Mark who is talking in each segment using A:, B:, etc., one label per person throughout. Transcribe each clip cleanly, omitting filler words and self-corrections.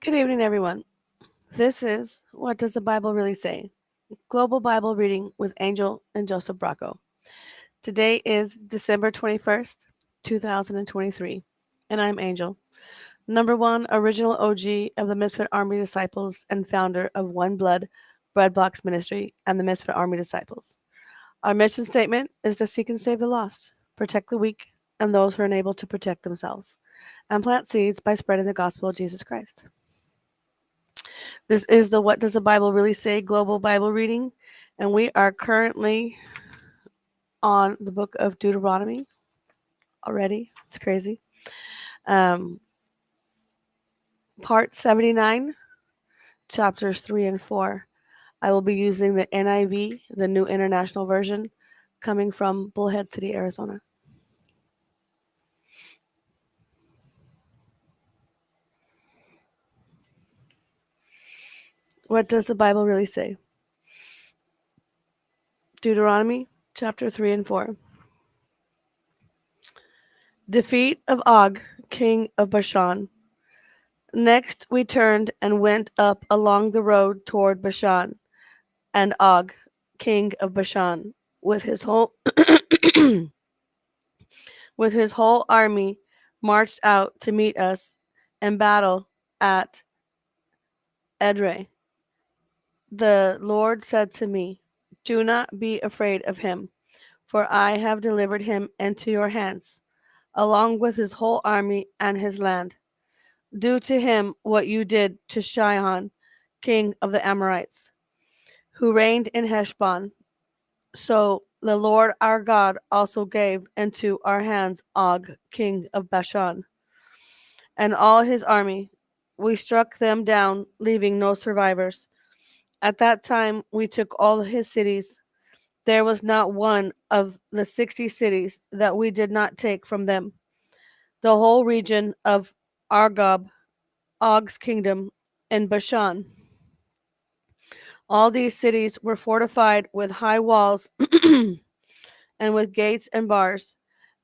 A: Good evening, everyone. This is What Does the Bible Really Say? Global Bible Reading with Angel and Joseph Bracco. Today is December 21st, 2023, and I'm Angel, number one original OG of the Misfit Army Disciples and founder of One Blood Bread Box Ministry and the Misfit Army Disciples. Our mission statement is to seek and save the lost, protect the weak and those who are unable to protect themselves, and plant seeds by spreading the gospel of Jesus Christ. This is the What Does the Bible Really Say global Bible reading, and we are currently on the book of Deuteronomy already. It's crazy. Um, Part 79, chapters 3 and 4. I will be using the NIV, the New International Version, coming from Bullhead City, Arizona. What does the Bible really say? Deuteronomy chapter 3 and 4. Defeat of Og, king of Bashan. Next we turned and went up along the road toward Bashan, and Og, king of Bashan, with his whole with his whole army, marched out to meet us and battle at Edrei. The Lord said to me, "Do not be afraid of him, for I have delivered him into your hands, along with his whole army and his land. Do to him what you did to Sihon, king of the Amorites, who reigned in Heshbon." So the Lord our God also gave into our hands Og, king of Bashan, and all his army. We struck them down, leaving no survivors. At that time we took all his cities. There was not one of the 60 cities that we did not take from them. The whole region of Argob, Og's kingdom, and Bashan. All these cities were fortified with high walls and with gates and bars,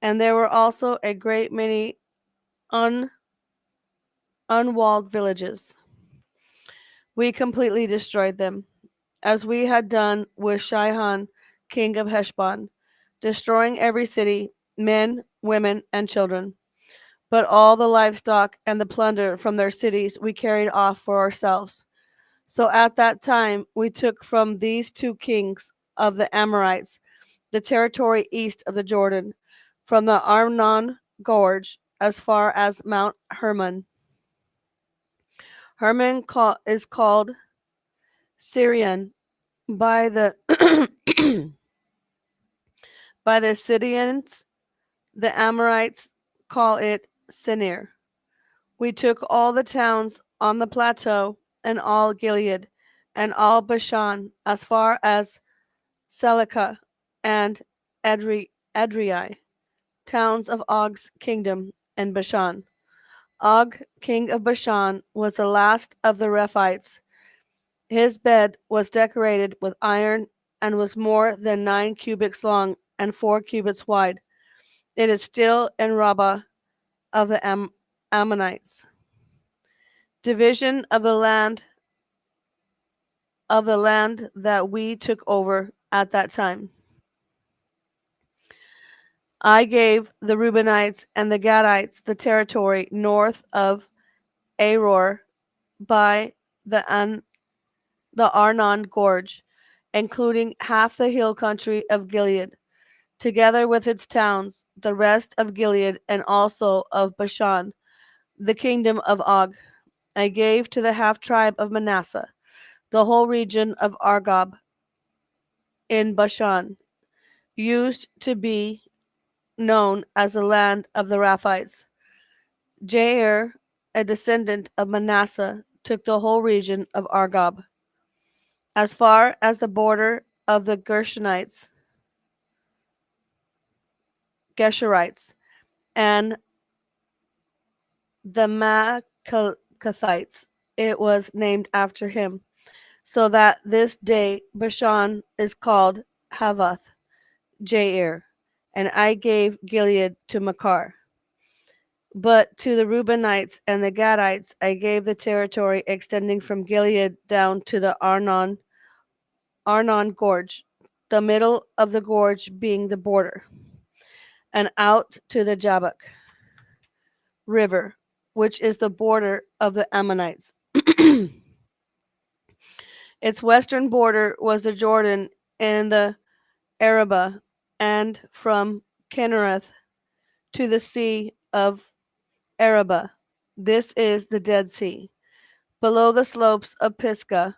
A: and there were also a great many un- unwalled villages. We completely destroyed them, as we had done with Sihon, king of Heshbon, destroying every city, men, women, and children. But all the livestock and the plunder from their cities we carried off for ourselves. So at that time we took from these two kings of the Amorites the territory east of the Jordan, from the Arnon Gorge as far as Mount Hermon. Is called Syrian by the by the Syrians. The Amorites call it Sinir. We took all the towns on the plateau and all Gilead and all Bashan as far as Selica and Edrei, towns of Og's kingdom and Bashan. Og, king of Bashan, was the last of the Rephites. His bed was decorated with iron and was more than 9 cubits long and 4 cubits wide. It is still in Rabbah of the Ammonites. Division of the land that we took over at that time. I gave the Reubenites and the Gadites the territory north of Aror by the Arnon Gorge, including half the hill country of Gilead, together with its towns, the rest of Gilead, and also of Bashan, the kingdom of Og. I gave to the half tribe of Manasseh the whole region of Argob in Bashan, used to be known as the land of the Raphites. Jair, a descendant of Manasseh, took the whole region of Argob, as far as the border of the Geshurites, and the Maccathites. It was named after him, so that this day Bashan is called Havoth Jair, and I gave Gilead to Makar. But to the Reubenites and the Gadites I gave the territory extending from Gilead down to the Arnon Gorge, the middle of the gorge being the border, and out to the Jabbok River, which is the border of the Ammonites. Its western border was the Jordan and the Arabah, and from Kinnereth to the sea of Arabah. This is the Dead Sea. Below the slopes of Pisgah,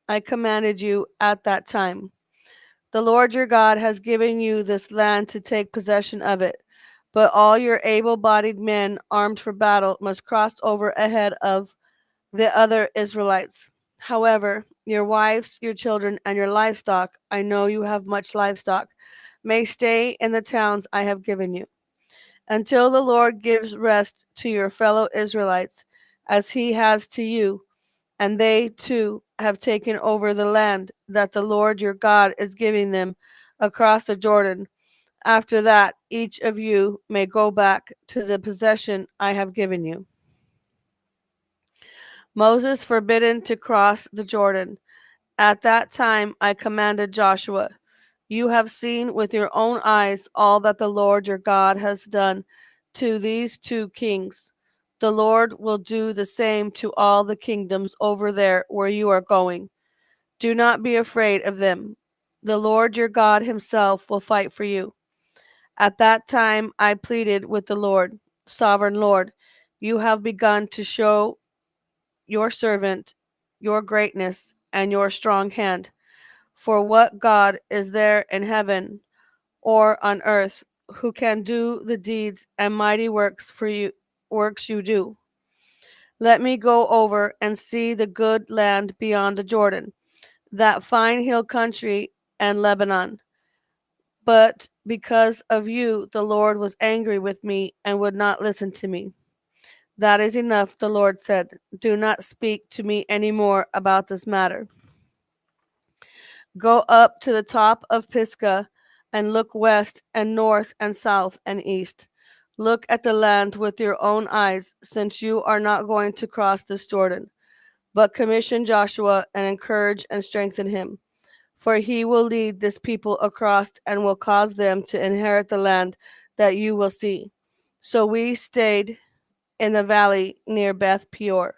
A: I commanded you at that time. The Lord your God has given you this land to take possession of it, but all your able bodied men armed for battle must cross over ahead of the other Israelites. However, your wives, your children, and your livestock, I know you have much livestock, may stay in the towns I have given you, until the Lord gives rest to your fellow Israelites, as he has to you, and they too have taken over the land that the Lord your God is giving them across the Jordan. After that, each of you may go back to the possession I have given you. Moses forbidden to cross the Jordan. At that time I commanded Joshua, you have seen with your own eyes all that the Lord your God has done to these two kings. The Lord will do the same to all the kingdoms over there where you are going. Do not be afraid of them. The Lord your God himself will fight for you. At that time I pleaded with the Lord, Sovereign Lord, you have begun to show your servant your greatness and your strong hand. For what God is there in heaven or on earth who can do the deeds and mighty works you do? Let me go over and see the good land beyond the Jordan, that fine hill country and Lebanon. But because of you, the Lord was angry with me and would not listen to me. That is enough, the Lord said. Do not speak to me any more about this matter. Go up to the top of Pisgah and look west and north and south and east. Look at the land with your own eyes, since you are not going to cross this Jordan. But commission Joshua and encourage and strengthen him, for he will lead this people across and will cause them to inherit the land that you will see. So we stayed in the valley near Beth Peor.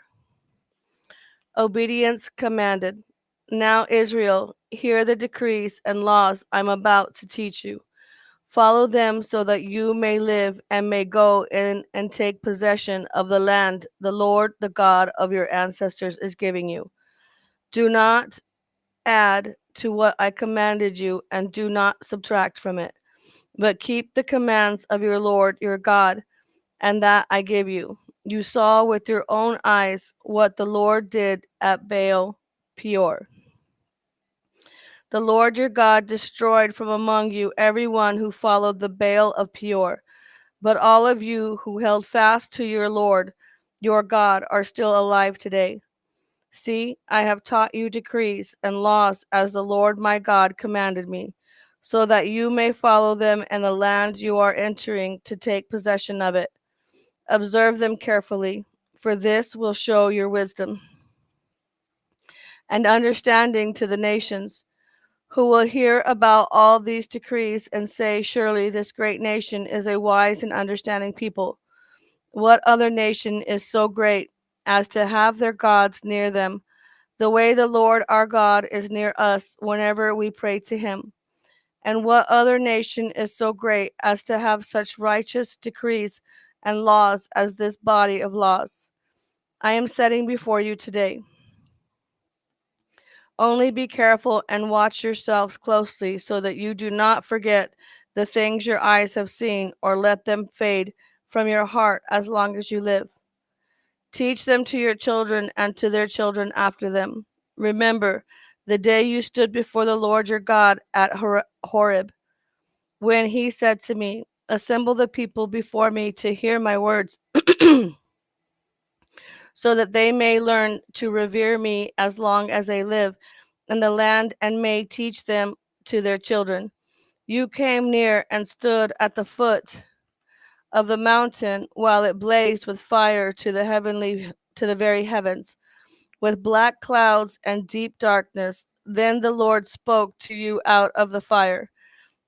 A: Obedience commanded. Now, Israel, hear the decrees and laws I'm about to teach you. Follow them so that you may live and may go in and take possession of the land the Lord, the God of your ancestors, is giving you. Do not add to what I commanded you, and do not subtract from it, but keep the commands of your Lord, your God, and that I give you. You saw with your own eyes what the Lord did at Baal Peor. The Lord your God destroyed from among you everyone who followed the Baal of Peor. But all of you who held fast to your Lord, your God, are still alive today. See, I have taught you decrees and laws as the Lord my God commanded me, so that you may follow them in the land you are entering to take possession of it. Observe them carefully, for this will show your wisdom and understanding to the nations, who will hear about all these decrees and say, surely this great nation is a wise and understanding people. What other nation is so great as to have their gods near them, the way the Lord our God is near us whenever we pray to him? And what other nation is so great as to have such righteous decrees and laws as this body of laws I am setting before you today? Only be careful and watch yourselves closely so that you do not forget the things your eyes have seen or let them fade from your heart as long as you live. Teach them to your children and to their children after them. Remember the day you stood before the Lord your God at Horeb, when he said to me, assemble the people before me to hear my words, so that they may learn to revere me as long as they live in the land and may teach them to their children. You came near and stood at the foot of the mountain, while it blazed with fire to the very heavens, with black clouds and deep darkness. Then the Lord spoke to you out of the fire.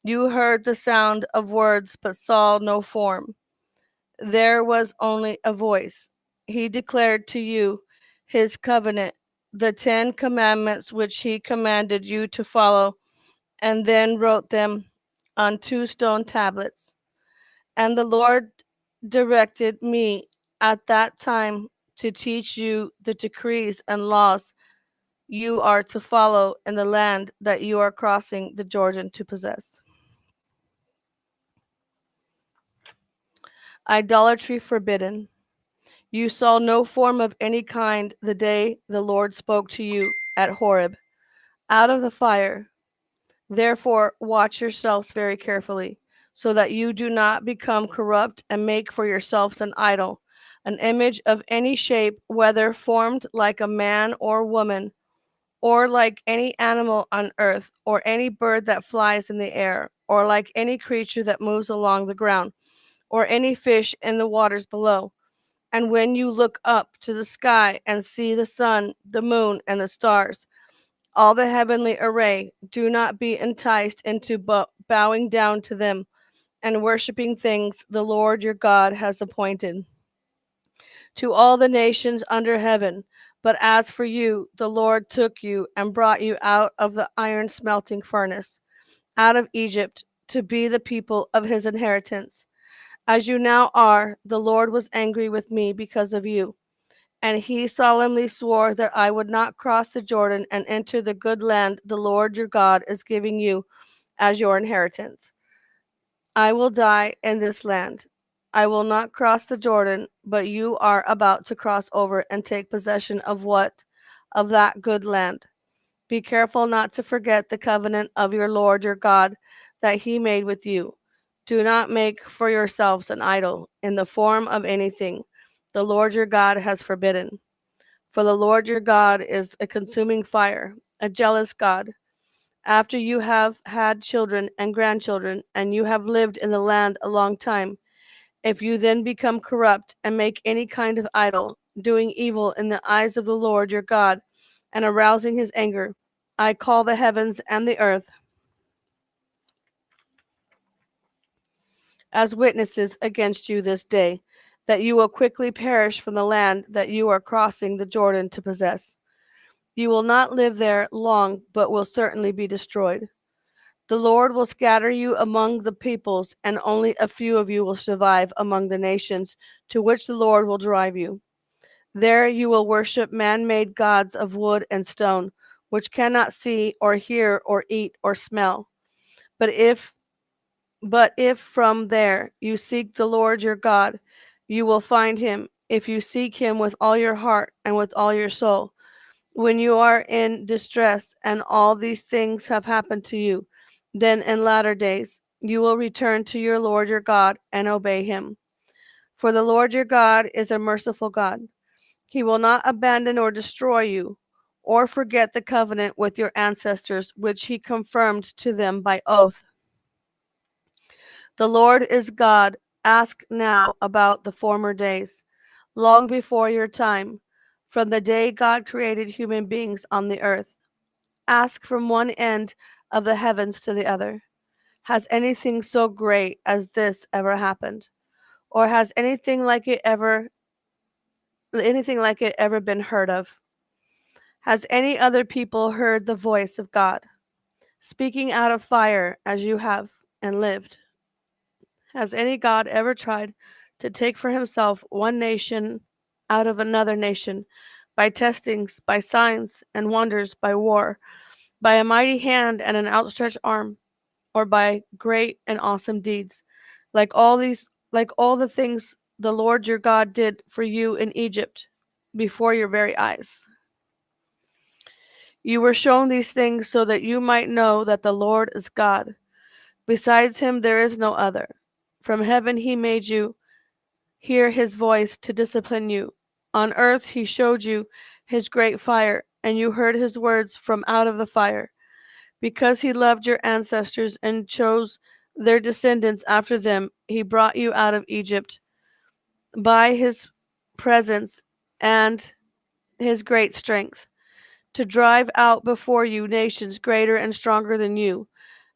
A: You heard the sound of words, but saw no form. There was only a voice. He declared to you his covenant, the 10 Commandments which he commanded you to follow, and then wrote them on 2 stone tablets. And the Lord directed me at that time to teach you the decrees and laws you are to follow in the land that you are crossing the Jordan to possess. Idolatry forbidden. You saw no form of any kind the day the Lord spoke to you at Horeb out of the fire. Therefore, watch yourselves very carefully, so that you do not become corrupt and make for yourselves an idol, an image of any shape, whether formed like a man or woman, or like any animal on earth, or any bird that flies in the air, or like any creature that moves along the ground, or any fish in the waters below. And when you look up to the sky and see the sun, the moon, and the stars, all the heavenly array, do not be enticed into bowing down to them and worshiping things the Lord your God has appointed to all the nations under heaven. But as for you, the Lord took you and brought you out of the iron smelting furnace, out of Egypt, to be the people of his inheritance. As you now are, the Lord was angry with me because of you. And he solemnly swore that I would not cross the Jordan and enter the good land the Lord your God is giving you as your inheritance. I will die in this land. I will not cross the Jordan, but you are about to cross over and take possession of that good land. Be careful not to forget the covenant of your Lord your God that he made with you. Do not make for yourselves an idol in the form of anything the Lord your God has forbidden. For the Lord your God is a consuming fire, a jealous God. After you have had children and grandchildren, and you have lived in the land a long time, if you then become corrupt and make any kind of idol, doing evil in the eyes of the Lord your God, and arousing his anger, I call the heavens and the earth as witnesses against you this day, that you will quickly perish from the land that you are crossing the Jordan to possess. You will not live there long, but will certainly be destroyed. The Lord will scatter you among the peoples, and only a few of you will survive among the nations to which the Lord will drive you. There you will worship man made gods of wood and stone, which cannot see or hear or eat or smell. But if from there you seek the Lord your God, you will find him, if you seek him with all your heart and with all your soul. When you are in distress and all these things have happened to you, then in latter days you will return to your Lord your God and obey him. For the Lord your God is a merciful God. He will not abandon or destroy you, or forget the covenant with your ancestors, which he confirmed to them by oath. The Lord is God. Ask now about the former days, long before your time, from the day God created human beings on the earth. Ask from one end of the heavens to the other. Has anything so great as this ever happened? Or has anything like it ever been heard of? Has any other people heard the voice of God, speaking out of fire as you have, and lived? Has any God ever tried to take for himself one nation out of another nation by testings, by signs and wonders, by war, by a mighty hand and an outstretched arm, or by great and awesome deeds, like all the things the Lord your God did for you in Egypt before your very eyes? You were shown these things so that you might know that the Lord is God. Besides him there is no other. From heaven he made you hear his voice to discipline you. On earth he showed you his great fire, and you heard his words from out of the fire. Because he loved your ancestors and chose their descendants after them. He brought you out of Egypt by his presence and his great strength, to drive out before you nations greater and stronger than you,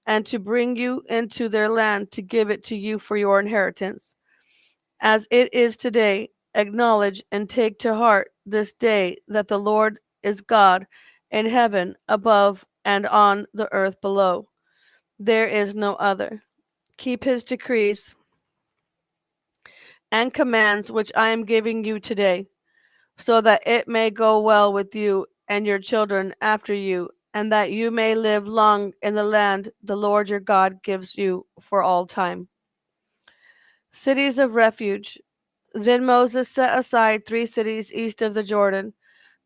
A: and to bring you into their land to give it to you for your inheritance. As it is today, acknowledge and take to heart this day that the Lord is God in heaven above and on the earth below. There is no other. Keep his decrees and commands which I am giving you today, so that it may go well with you and your children after you, and that you may live long in the land the Lord your God gives you for all time. Cities of refuge. Then Moses set aside 3 cities east of the Jordan,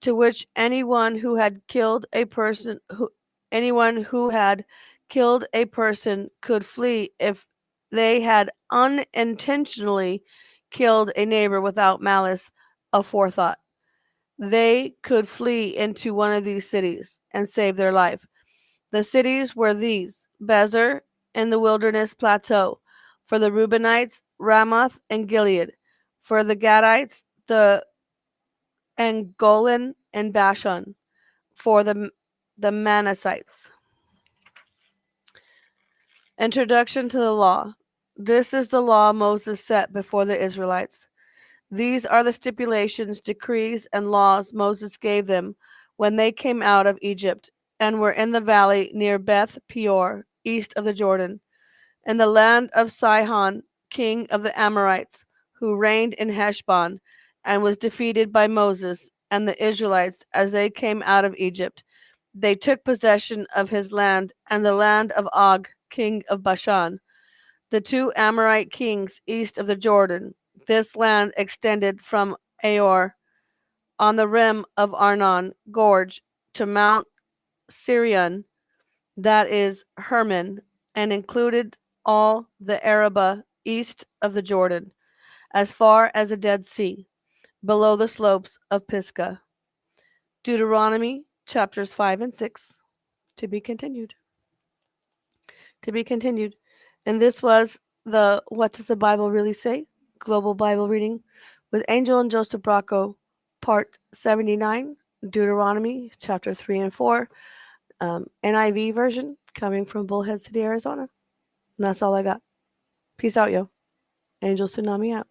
A: to which anyone who had killed a person could flee if they had unintentionally killed a neighbor without malice aforethought. They could flee into one of these cities and save their life. The cities were these: Bezer in the wilderness plateau; for the Reubenites, Ramoth and Gilead; for the Gadites, the Golan and Bashan; for the Manassites. Introduction to the law. This is the law Moses set before the Israelites. These are the stipulations, decrees, and laws Moses gave them when they came out of Egypt and were in the valley near Beth Peor, east of the Jordan, in the land of Sihon, king of the Amorites, who reigned in Heshbon, and was defeated by Moses and the Israelites as they came out of Egypt. They took possession of his land and the land of Og, king of Bashan, the 2 Amorite kings east of the Jordan. This land extended from Aor on the rim of Arnon Gorge to Mount Sirion, that is Hermon, and included all the Arabah east of the Jordan, as far as the Dead Sea, below the slopes of Pisgah. Deuteronomy chapters 5 and 6, to be continued. To be continued. And this was the What Does the Bible Really Say? Global Bible Reading with Angel and Joseph Bracco, Part 79, Deuteronomy chapter 3 and 4, NIV version, coming from Bullhead City, Arizona. And that's all I got. Peace out, yo. Angel Tsunami out.